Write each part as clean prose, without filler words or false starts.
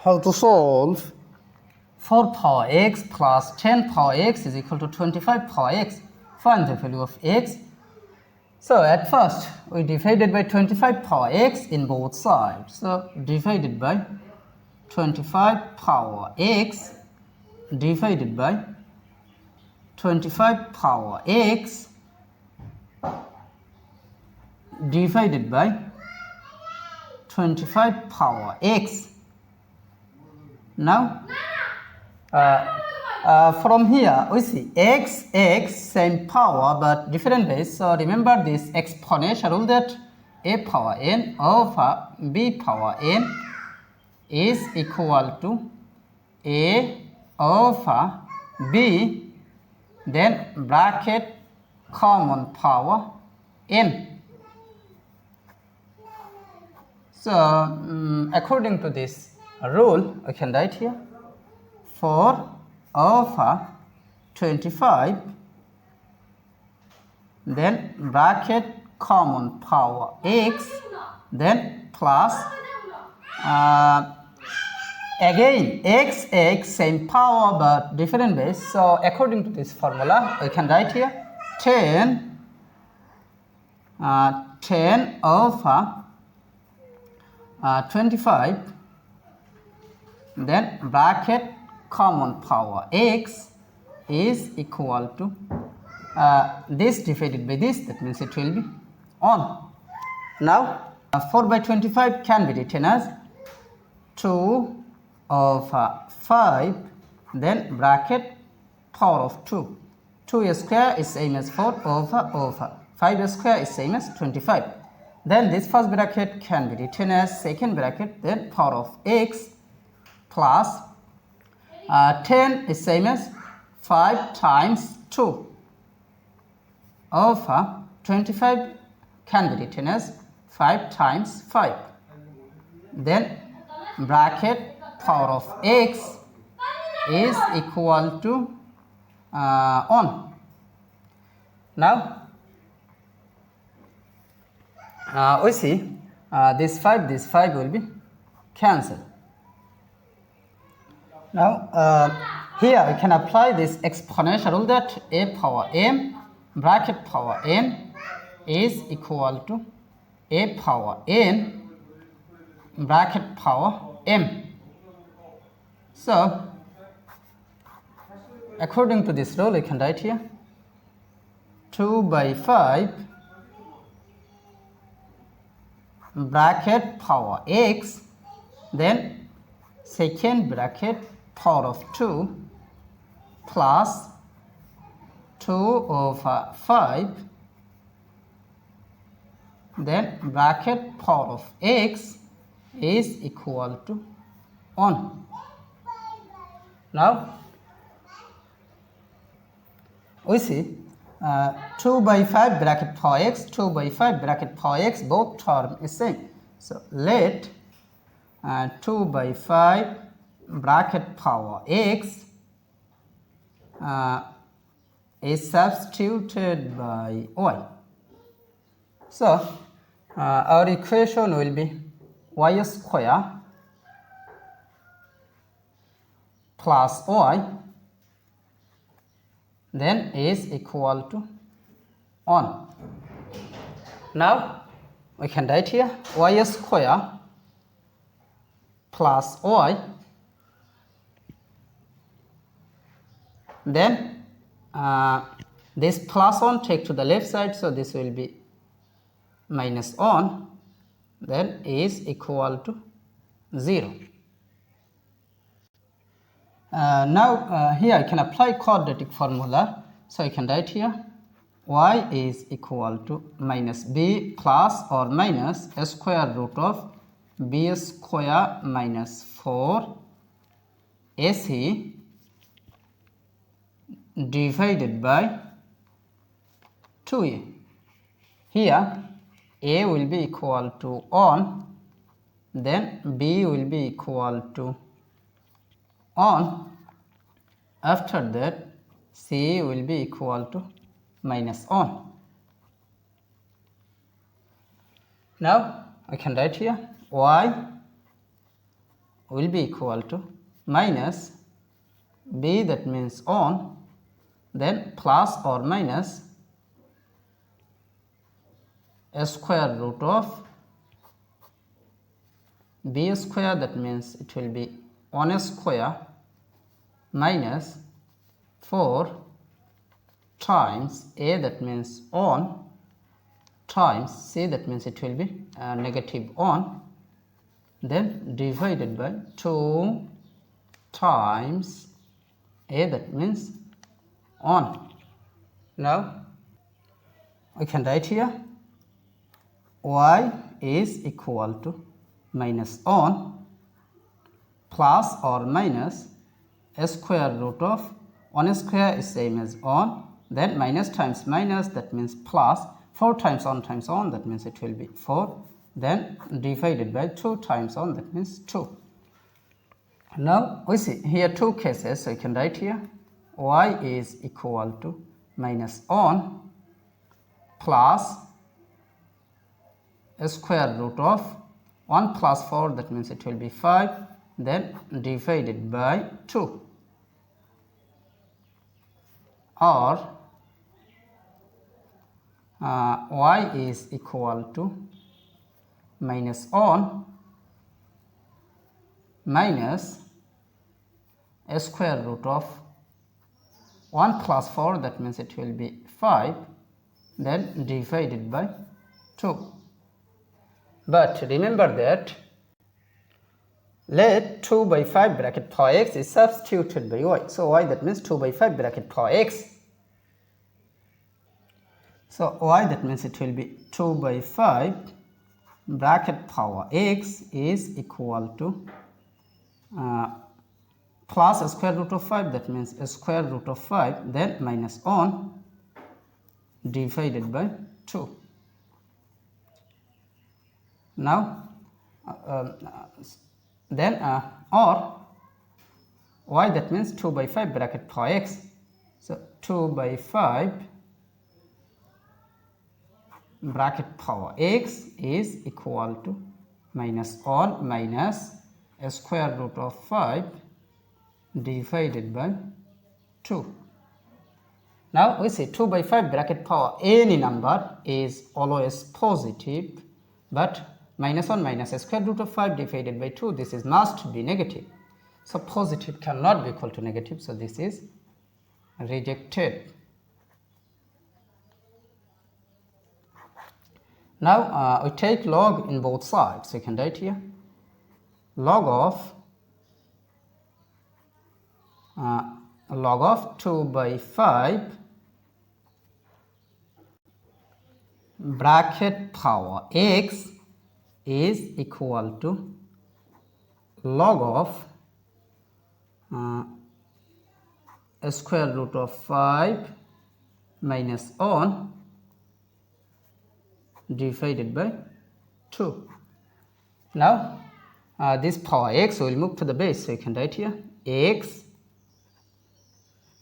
How to solve 4 power x plus 10 power x is equal to 25 power x. Find the value of x. So at first we divided by 25 power x in both sides. So divided by 25 power x divided by 25 power x divided by 25 power x. Now from here we see x same power but different base. So remember this exponential rule that a power n over b power n is equal to a over b, then bracket common power n. So according to this rule, I can write here 4 over 25, then bracket common power x, then plus again x same power but different base. So according to this formula, I can write here 10 over 25, then bracket common power x is equal to this divided by this, that means it will be on. Now 4 by 25 can be written as 2 over 5, then bracket power of 2. 2 square is same as 4 over 5 square is same as 25. Then this first bracket can be written as second bracket, then power of x plus 10 is same as 5 times 2 over 25 can be written as 5 times 5. Then bracket power of x is equal to on. Now we see this 5 will be cancelled. Now here I can apply this exponential rule that a power m bracket power n is equal to a power n bracket power m. So according to this rule I can write here 2 by 5 bracket power x, then second bracket power of 2 plus 2 over 5, then bracket power of x is equal to 1. Now we see 2 by 5 bracket power x, 2 by 5 bracket power x, both term is same. So let 2 by 5 bracket power x is substituted by y. So our equation will be y square plus y then is equal to 1. Now we can write here y square plus y, then this plus 1 take to the left side, so this will be minus 1, then is equal to 0. Now here I can apply quadratic formula, so I can write here y is equal to minus b plus or minus a square root of b square minus 4 ac divided by 2a. Here a will be equal to 1, then b will be equal to 1, after that c will be equal to minus 1. Now I can write here y will be equal to minus b, that means on, then plus or minus a square root of b square, that means it will be 1 square minus 4 times a, that means on, times c, that means it will be negative on, then divided by 2 times a, that means on. Now we can write here y is equal to minus on plus or minus a square root of 1 square is same as on, then minus times minus, that means plus, 4 times on, that means it will be 4, then divided by 2 times on, that means 2. Now we see here two cases, so you can write here y is equal to minus on plus a square root of 1 plus 4, that means it will be 5, then divided by 2, or y is equal to minus on minus a square root of 1 plus 4, that means it will be 5, then divided by 2. But remember that let 2 by 5 bracket for x is substituted by y. So y, that means 2 by 5 bracket for x. So y, that means it will be 2 by 5 bracket power x is equal to plus a square root of 5, that means a square root of 5, then minus on divided by 2. Now then or y, that means 2 by 5 bracket for x. So 2 by 5 bracket power x is equal to minus on minus a square root of 5 divided by 2. Now we see 2 by 5 bracket power any number is always positive, but minus 1 minus a square root of 5 divided by 2, this is must be negative. So positive cannot be equal to negative, so this is rejected. Now we take log in both sides, so you can write here log of 2 by 5 bracket power x is equal to log of a square root of 5 minus on divided by 2. Now this power x will move to the base, so you can write here x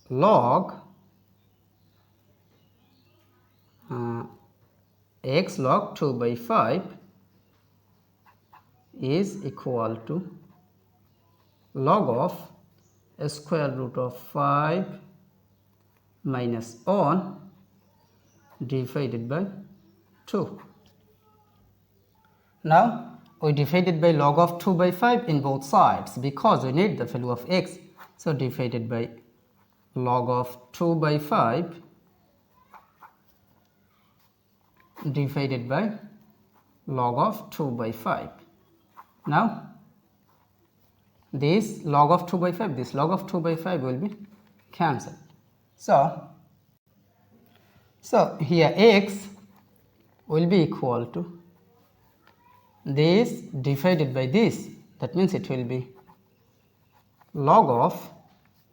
log x log 2 by 5 is equal to log of a square root of 5 minus on divided by 2. Now we divided by log of 2 by 5 in both sides because we need the value of x. So divided by log of 2 by 5 divided by log of 2 by 5. Now this log of 2 by 5, this log of 2 by 5 will be cancelled. So here x will be equal to this divided by this, that means it will be log of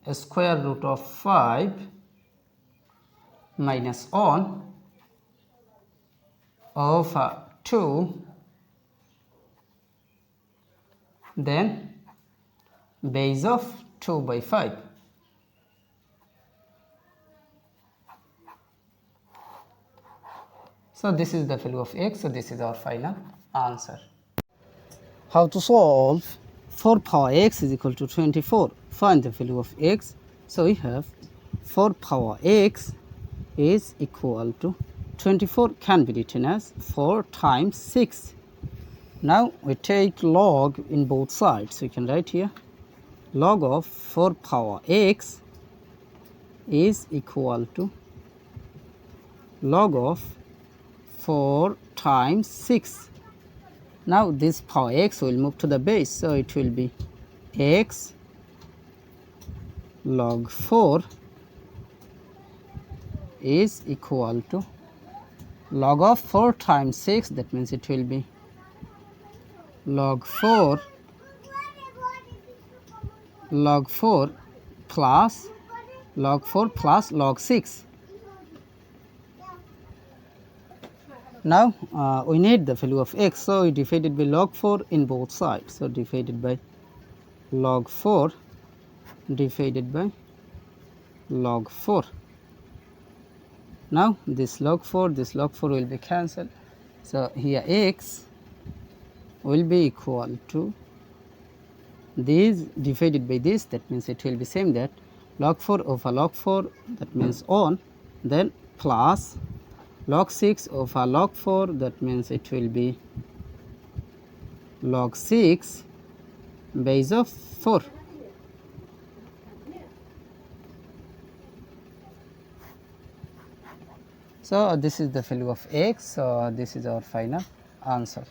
a square root of 5 minus on of 2, then base of 2 by 5. So this is the value of x, so this is our final answer. How to solve 4 power x is equal to 24. Find the value of x. So we have 4 power x is equal to 24, can be written as 4 times 6. Now we take log in both sides. We can write here log of 4 power x is equal to log of 4 times 6. Now this power x will move to the base, so it will be x log 4 is equal to log of 4 times 6, that means it will be log 4 plus log 4 plus log 6. Now we need the value of x, so we divided by log 4 in both sides. So divided by log 4 divided by log 4. Now this log 4 will be cancelled. So here x will be equal to this divided by this, that means it will be same, that log 4 over log 4, that means on, then plus log 6 over log 4, that means it will be log 6 base of 4. So this is the value of x. So this is our final answer.